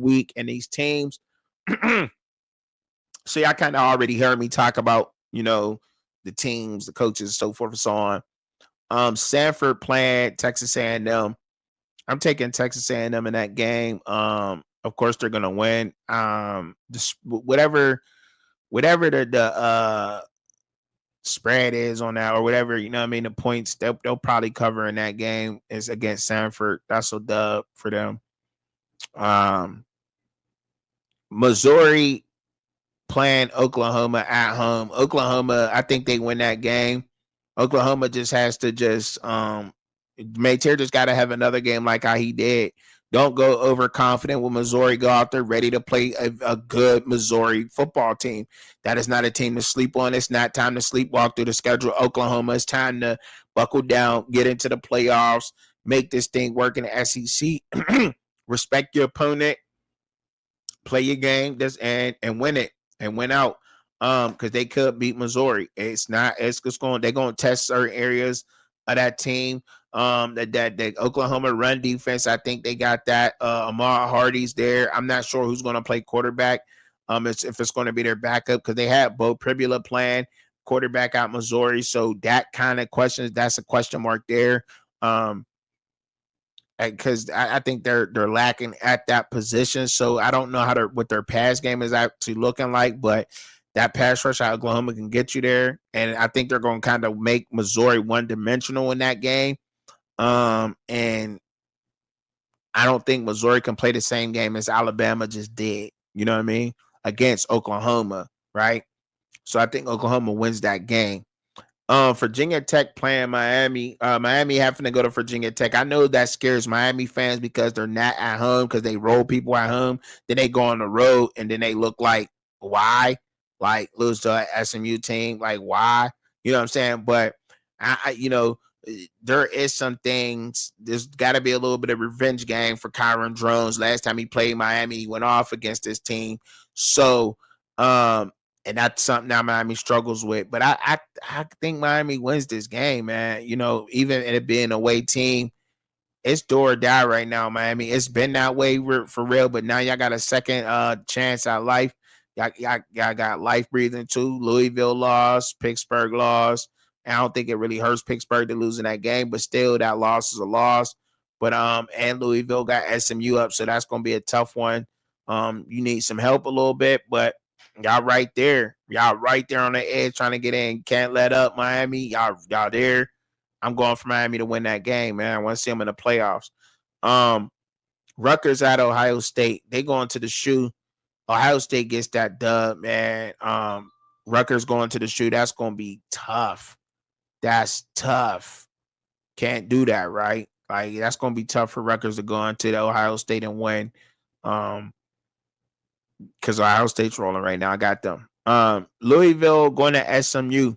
week and these teams. So y'all kind of already heard me talk about, the teams, the coaches, so forth and so on. Sanford playing Texas A&M. I'm taking Texas A&M in that game. Of course they're gonna win. Whatever the spread is on that or whatever, you know what I mean, the points they'll probably cover in that game is against Sanford. That's a dub for them. Um, Missouri playing Oklahoma at home. Oklahoma, I think they win that game. Oklahoma just has to Maytier just got to have another game like how he did. Don't go overconfident with Missouri. Go out there ready to play a good Missouri football team. That is not a team to sleep on. It's not time to sleepwalk through the schedule. Oklahoma, it's time to buckle down, get into the playoffs, make this thing work in the SEC. Respect your opponent, play your game, and win it and win out. Because they could beat Missouri. It's not. It's just going. They're going to test certain areas of that team. That Oklahoma run defense, I think they got that. Ahmad Hardy's there. I'm not sure who's going to play quarterback. If it's going to be their backup because they had Bo Pribula playing quarterback out Missouri. So that kind of questions. That's a question mark there. Because I think they're lacking at that position. So I don't know what their pass game is actually looking like, but that pass rush out Oklahoma can get you there. And I think they're going to kind of make Missouri one-dimensional in that game. And I don't think Missouri can play the same game as Alabama just did, you know what I mean, against Oklahoma, right? So I think Oklahoma wins that game. Virginia Tech playing Miami. Miami having to go to Virginia Tech. I know that scares Miami fans because they're not at home because they roll people at home. Then they go on the road and then they look like, why? Like lose to an SMU team. Like, why? You know what I'm saying? But there is some things. There's got to be a little bit of revenge game for Kyron Drones. Last time he played Miami, he went off against this team. So, and that's something that Miami struggles with. But I think Miami wins this game, man. Even it being an away team, it's do or die right now, Miami. It's been that way for real, but now y'all got a second chance at life. Y'all got life breathing too. Louisville lost, Pittsburgh lost. I don't think it really hurts Pittsburgh to lose in that game, but still that loss is a loss. But and Louisville got SMU up, so that's gonna be a tough one. You need some help a little bit, but y'all right there. Y'all right there on the edge trying to get in. Can't let up, Miami. Y'all there. I'm going for Miami to win that game, man. I want to see them in the playoffs. Rutgers at Ohio State. They going to the shoe. Ohio State gets that dub, man. Rutgers going to the shoe. That's going to be tough. That's tough. Can't do that, right? Like, that's going to be tough for Rutgers to go into the Ohio State and win. Because Ohio State's rolling right now. I got them. Louisville going to SMU.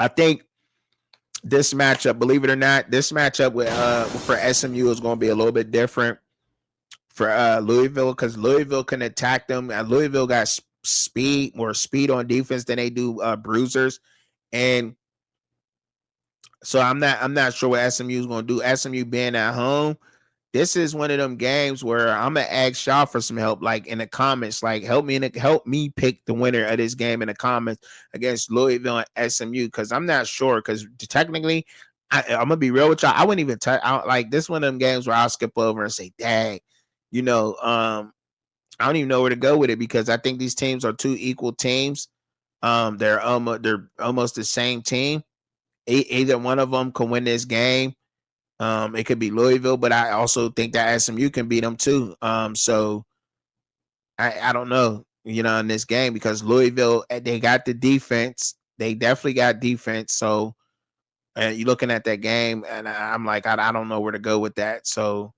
I think this matchup, believe it or not, this matchup for SMU is going to be a little bit different for Louisville because Louisville can attack them. Louisville got more speed on defense than they do bruisers, and so I'm not sure what SMU is going to do. SMU being at home, this is one of them games where I'm gonna ask y'all for some help, like in the comments, like help me pick the winner of this game in the comments against Louisville and SMU because I'm not sure because technically, I'm gonna be real with y'all. I wouldn't even like this one of them games where I'll skip over and say, dang, I don't even know where to go with it because I think these teams are two equal teams. They're almost the same team. Either one of them can win this game. It could be Louisville, but I also think that SMU can beat them too. So I don't know, in this game because Louisville, they got the defense. They definitely got defense. So you're looking at that game, and I'm like, I don't know where to go with that. So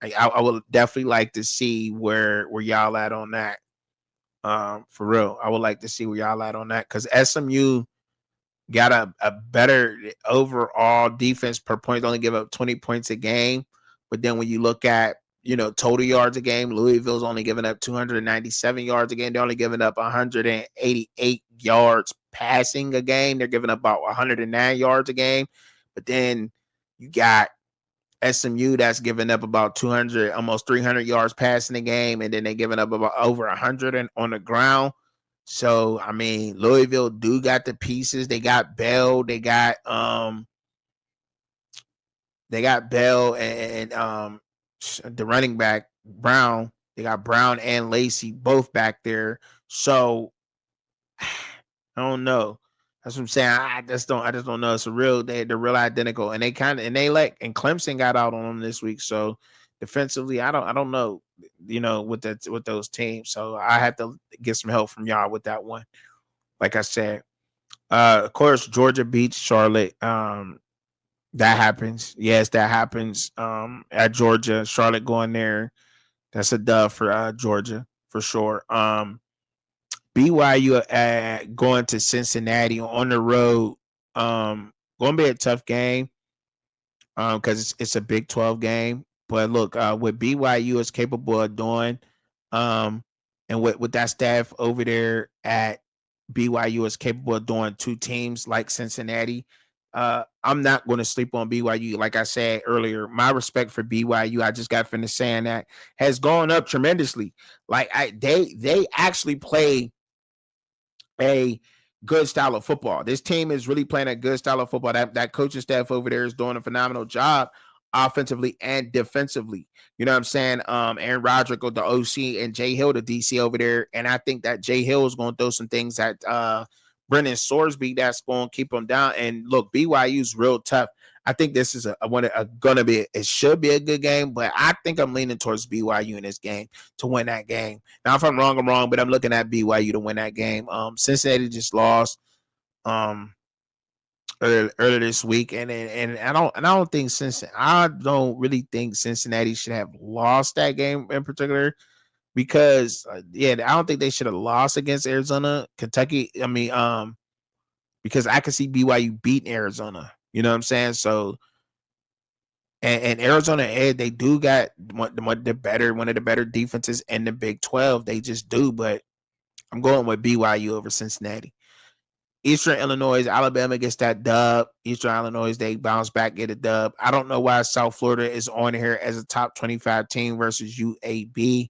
I would definitely like to see where y'all at on that. For real, I would like to see where y'all at on that because SMU got a better overall defense per point. They only give up 20 points a game. But then when you look at, total yards a game, Louisville's only giving up 297 yards a game. They're only giving up 188 yards passing a game. They're giving up about 109 yards a game. But then you got SMU that's giving up about 200, almost 300 yards passing the game, and then they giving up about over 100 on the ground. So I mean, Louisville do got the pieces. They got Bell. They got Bell and the running back Brown. They got Brown and Lacey both back there. So I don't know. That's what I'm saying. I just don't know. It's a real. They're real identical, and and Clemson got out on them this week. So defensively, I don't know. With those teams. So I have to get some help from y'all with that one. Like I said, of course, Georgia beats Charlotte. That happens. Yes, that happens. At Georgia, Charlotte going there. That's a dub for Georgia for sure. BYU going to Cincinnati on the road. Going to be a tough game because it's a Big 12 game. But look, what BYU is capable of doing, and with that staff over there at BYU is capable of doing, two teams like Cincinnati. I'm not going to sleep on BYU. Like I said earlier, my respect for BYU, I just got finished saying that, has gone up tremendously. Like they actually play a good style of football. This team is really playing a good style of football. That coaching staff over there is doing a phenomenal job offensively and defensively. You know what I'm saying? Aaron Roderick, the OC, and Jay Hill, the DC over there. And I think that Jay Hill is going to throw some things at Brennan Sorsby that's going to keep him down. And look, BYU's real tough. I think this is gonna be, it should be a good game, but I think I'm leaning towards BYU in this game to win that game. Now, if I'm wrong, I'm wrong, but I'm looking at BYU to win that game. Cincinnati just lost earlier this week, and I don't think I don't really think Cincinnati should have lost that game in particular because I don't think they should have lost against Arizona, Kentucky. I mean, because I could see BYU beating Arizona. You know what I'm saying? So. And Arizona, they do got one of the better defenses in the Big 12. They just do, but I'm going with BYU over Cincinnati. Eastern Illinois, Alabama gets that dub. Eastern Illinois, they bounce back, get a dub. I don't know why South Florida is on here as a top 25 team versus UAB.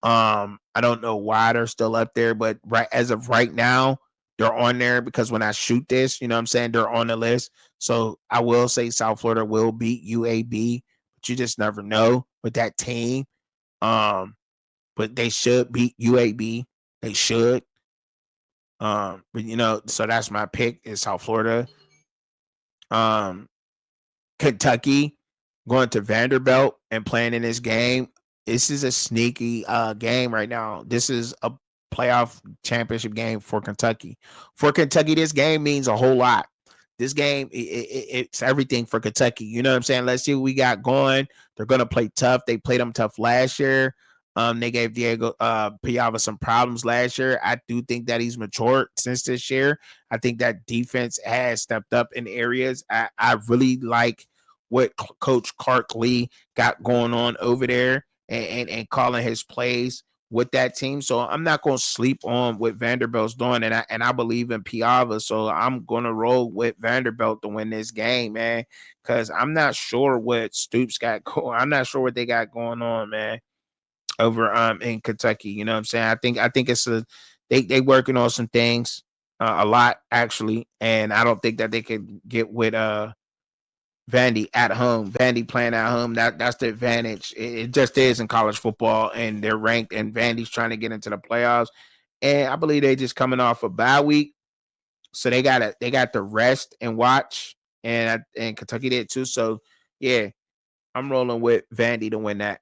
I don't know why they're still up there, but right as of right now, they're on there because when I shoot this, you know what I'm saying, they're on the list. So I will say South Florida will beat UAB, but you just never know with that team. But they should beat UAB. They should. But so that's my pick is South Florida. Um, Kentucky going to Vanderbilt and playing in this game. This is a sneaky game right now. This is a playoff championship game for Kentucky. For Kentucky, this game means a whole lot. This game, it's everything for Kentucky. You know what I'm saying? Let's see what we got going. They're going to play tough. They played them tough last year. They gave Diego Piava some problems last year. I do think that he's matured since this year. I think that defense has stepped up in areas. I really like what Coach Clark Lee got going on over there and calling his plays with that team. So I'm not going to sleep on what Vanderbilt's doing, and I believe in Piava. So I'm going to roll with Vanderbilt to win this game, man, because I'm not sure what Stoops got going. I'm not sure what they got going on, man, over in Kentucky. You know what I'm saying? I think it's they working on some things a lot actually, and I don't think that they could get with Vandy at home. Vandy playing at home. That's the advantage. It just is in college football, and they're ranked. And Vandy's trying to get into the playoffs. And I believe they just coming off a bye week, so they got to rest and watch. And Kentucky did too. So yeah, I'm rolling with Vandy to win that.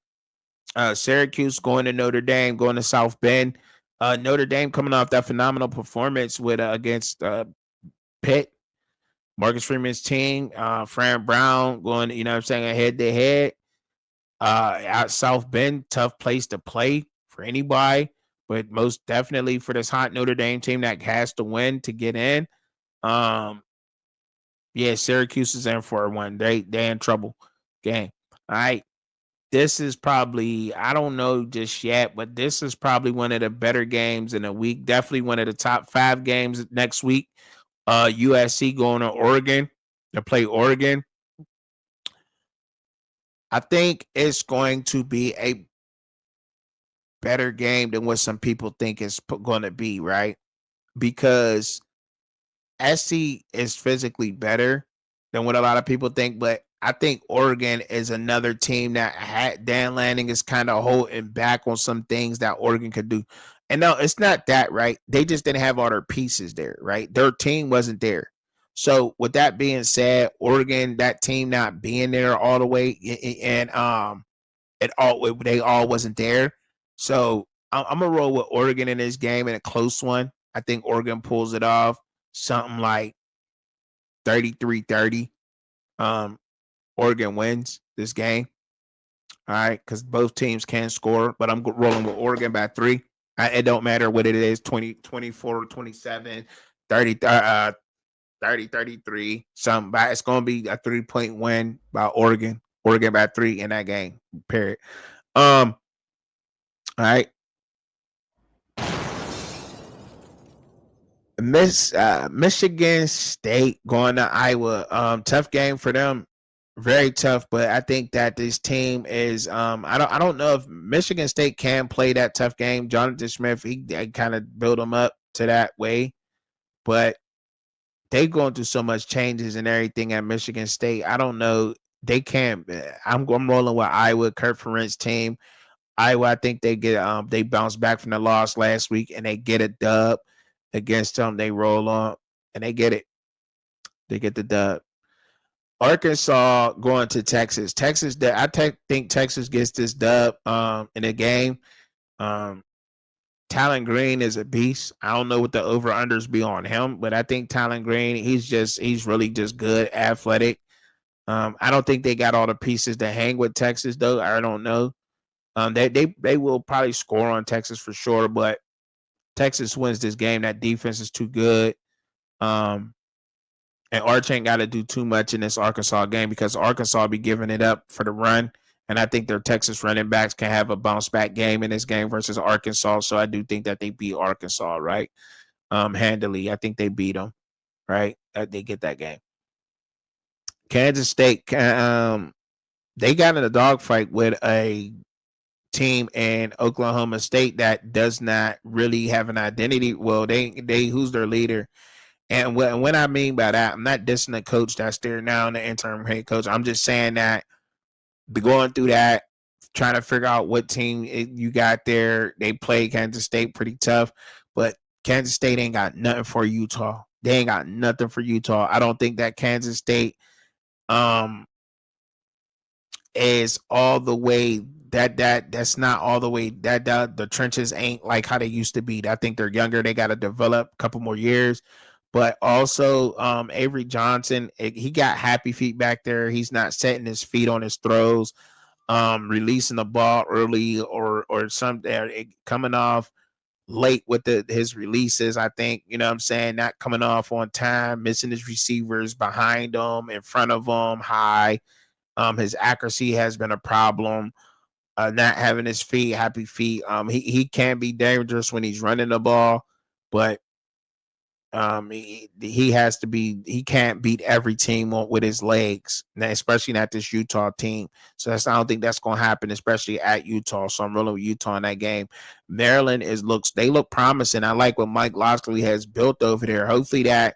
Syracuse going to Notre Dame, going to South Bend. Notre Dame coming off that phenomenal performance with against Pitt. Marcus Freeman's team, Fran Brown going, you know what I'm saying, head to head. At South Bend, tough place to play for anybody, but most definitely for this hot Notre Dame team that has to win to get in. Um, yeah, Syracuse is in for one. They in trouble. Game. All right. This is probably, I don't know just yet, but this is probably one of the better games in a week. Definitely one of the top 5 games next week. USC going to Oregon to play Oregon. I think it's going to be a better game than what some people think it's going to be, right? Because SC is physically better than what a lot of people think, but I think Oregon is another team that had Dan Lanning is kind of holding back on some things that Oregon could do. And no, it's not that, right? They just didn't have all their pieces there, right? Their team wasn't there. So with that being said, Oregon, that team not being there all the way, and they all wasn't there. So I'm gonna roll with Oregon in this game in a close one. I think Oregon pulls it off, something like 33-30. Um, Oregon wins this game. All right, because both teams can score, but I'm rolling with Oregon by 3. It don't matter what it is, 20, 24, 27, 30, 30, 33, something. But it's going to be a 3-point win by Oregon. Oregon by 3 in that game, period. All right. Michigan State going to Iowa. Tough game for them. Very tough, but I think that this team is I don't know if Michigan State can play that tough game. Jonathan Smith, he kind of built them up to that way, but they going through so much changes and everything at Michigan State. I don't know. They can't. I'm rolling with Iowa, Kurt Ferentz team. Iowa, I think they bounce back from the loss last week and they get a dub against them. They roll on and they get it. They get the dub. Arkansas going to Texas. Think Texas gets this dub in the game. Talon Green is a beast. I don't know what the over unders be on him, but I think Talon Green, he's really just good, athletic. I don't think they got all the pieces to hang with Texas though. I don't know. They will probably score on Texas for sure, but Texas wins this game. That defense is too good. And Arch ain't got to do too much in this Arkansas game because Arkansas be giving it up for the run. And I think their Texas running backs can have a bounce back game in this game versus Arkansas. So I do think that they beat Arkansas, right? Handily. I think they beat them, right? They get that game. Kansas State, they got in a dogfight with a team in Oklahoma State that does not really have an identity. Well, they who's their leader? And when I mean by that, I'm not dissing the coach that's there now, the interim head coach. I'm just saying that going through that, trying to figure out what team you got there. They play Kansas State pretty tough, but Kansas State ain't got nothing for Utah. They ain't got nothing for Utah. I don't think that Kansas State is all the way that's not all the way that the trenches ain't like how they used to be. I think they're younger. They got to develop a couple more years. But also, Avery Johnson, he got happy feet back there. He's not setting his feet on his throws, releasing the ball early or something, coming off late with his releases. I think, you know what I'm saying, not coming off on time, missing his receivers behind him, in front of him, high. His accuracy has been a problem. Not having his happy feet. He can be dangerous when he's running the ball, but he has to be. He can't beat every team with his legs, especially not this Utah team. So I don't think that's going to happen, especially at Utah. So I'm rolling with Utah in that game. Maryland they look promising. I like what Mike Locksley has built over there. Hopefully that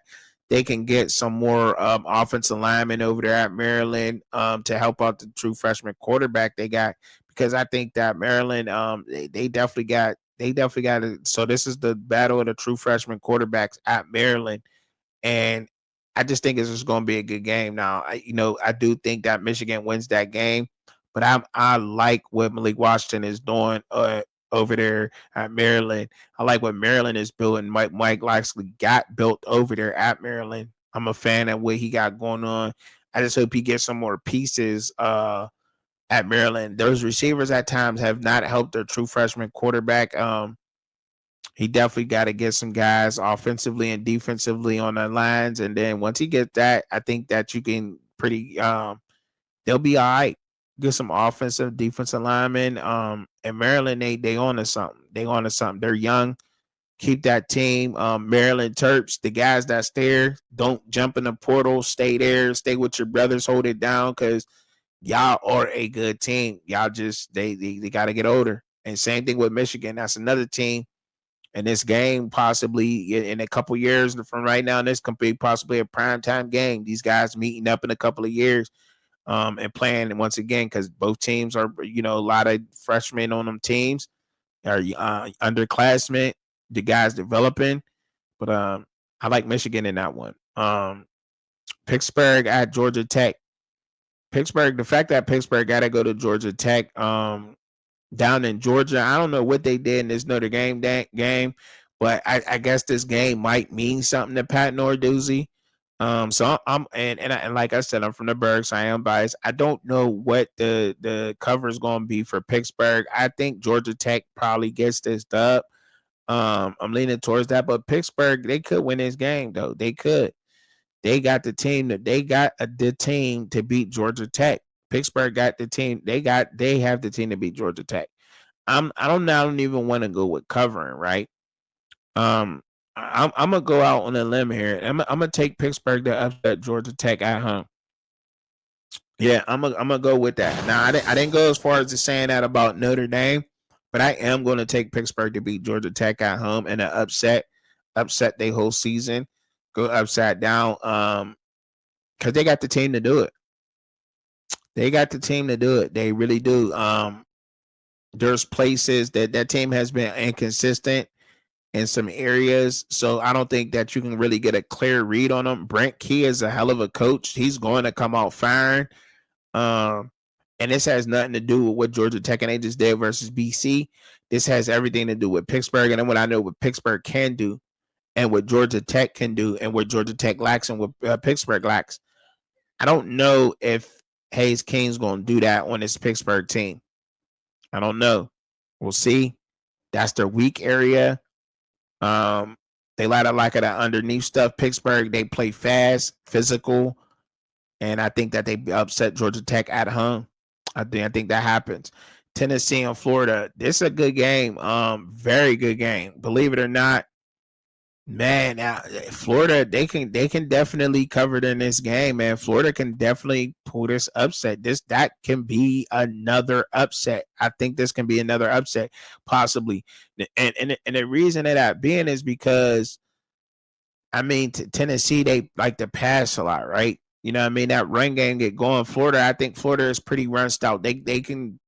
they can get some more offensive linemen over there at Maryland to help out the true freshman quarterback they got, because I think that Maryland they definitely got it. So this is the battle of the true freshman quarterbacks at Maryland, and I just think it's just going to be a good game. Now, I do think that Michigan wins that game, but I like what Malik Washington is doing over there at Maryland. I like what Maryland is building. Mike Locksley got built over there at Maryland. I'm a fan of what he got going on. I just hope he gets some more pieces at Maryland. Those receivers at times have not helped their true freshman quarterback. He definitely got to get some guys offensively and defensively on the lines. And then once he gets that, I think that you can they'll be all right. Get some offensive, defensive linemen. And Maryland, they on to something. They on to something. They're young. Keep that team. Maryland Terps, the guys that's there, don't jump in the portal. Stay there. Stay with your brothers. Hold it down, because y'all are a good team. Y'all just they got to get older. And same thing with Michigan. That's another team. And this game possibly in a couple years from right now, this could be possibly a primetime game. These guys meeting up in a couple of years, and playing once again because both teams are, a lot of freshmen on them teams are underclassmen. The guys developing, but I like Michigan in that one. Pittsburgh at Georgia Tech. Pittsburgh, the fact that Pittsburgh got to go to Georgia Tech, down in Georgia, I don't know what they did in this Notre Dame game, but I guess this game might mean something to Pat Narduzzi. So and like I said, I'm from the Berg, so I am biased. I don't know what the cover is going to be for Pittsburgh. I think Georgia Tech probably gets this dub. I'm leaning towards that, but Pittsburgh, they could win this game though. They could. They got the team the team to beat Georgia Tech. Pittsburgh got the team. They have the team to beat Georgia Tech. I don't even want to go with covering, right? I'm gonna go out on a limb here. I'm gonna take Pittsburgh to upset Georgia Tech at home. Yeah, I'm gonna go with that. Now I didn't go as far as saying that about Notre Dame, but I am going to take Pittsburgh to beat Georgia Tech at home in an upset their whole season, go upside down. Because they got the team to do it. They got the team to do it. They really do. There's places that team has been inconsistent in some areas, so I don't think that you can really get a clear read on them. Brent Key is a hell of a coach. He's going to come out firing. And this has nothing to do with what Georgia Tech and they just did versus BC. This has everything to do with Pittsburgh, and then what I know what Pittsburgh can do, and what Georgia Tech can do, and what Georgia Tech lacks, and what Pittsburgh lacks. I don't know if Hayes King's going to do that on this Pittsburgh team. I don't know. We'll see. That's their weak area. They like that underneath stuff. Pittsburgh, they play fast, physical, and I think that they upset Georgia Tech at home. I think that happens. Tennessee and Florida. This is a good game. Very good game. Believe it or not, man, now Florida, they can definitely cover it in this game, man. Florida can definitely pull this upset. That can be another upset. I think this can be another upset, possibly. And the reason of that being is because I mean Tennessee, they like to pass a lot, right? You know what I mean? That run game get going. Florida, I think Florida is pretty run stout. They can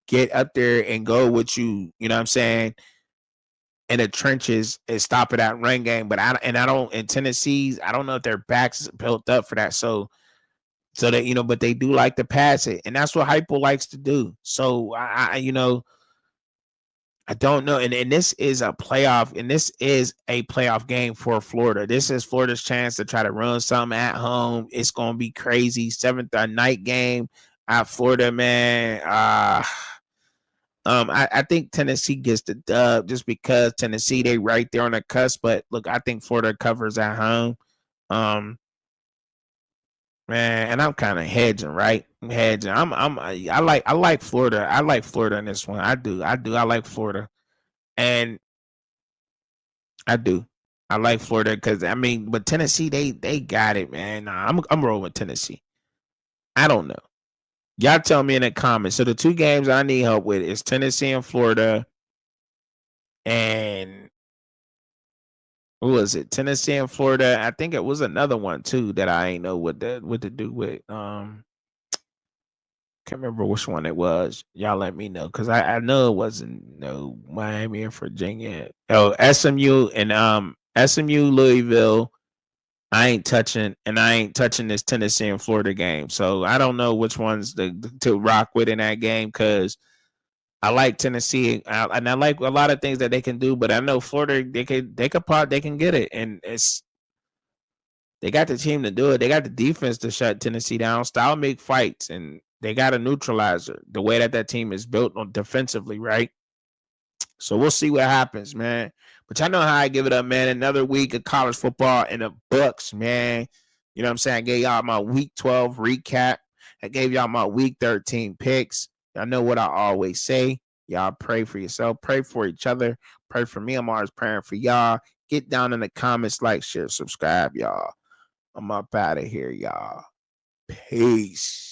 get up there and go with you, you know what I'm saying? In the trenches and stop it at run game. But in Tennessee's, I don't know if their backs built up for that. So that, but they do like to pass it. And that's what Hypo likes to do. So I don't know. And this is a playoff, and this is a playoff game for Florida. This is Florida's chance to try to run something at home. It's gonna be crazy. 7th night game at Florida, man. I think Tennessee gets the dub just because Tennessee, they right there on the cusp. But look, I think Florida covers at home. Man, and I'm kind of hedging, right? I'm hedging. I like Florida. I like Florida in this one. I do. I like Florida, and I do. I like Florida because I mean, but Tennessee, they got it, man. Nah, I'm rolling with Tennessee. I don't know. Y'all tell me in the comments. So the two games I need help with is Tennessee and Florida, and who was it? Tennessee and Florida. I think it was another one too that I ain't know what to do with. Can't remember which one it was. Y'all let me know because I know it wasn't no Miami and Virginia. Oh, SMU and SMU Louisville. I ain't touching this Tennessee and Florida game. So I don't know which ones to rock with in that game because I like Tennessee and I like a lot of things that they can do, but I know Florida they can get it, and they got the team to do it. They got the defense to shut Tennessee down, style make fights, and they got a neutralizer. The way that team is built on defensively, right? So we'll see what happens, man. But y'all know how I give it up, man. Another week of college football in the books, man. You know what I'm saying? I gave y'all my week 12 recap. I gave y'all my week 13 picks. Y'all know what I always say. Y'all pray for yourself, pray for each other, pray for me. I'm always praying for y'all. Get down in the comments, like, share, subscribe, y'all. I'm up out of here, y'all. Peace.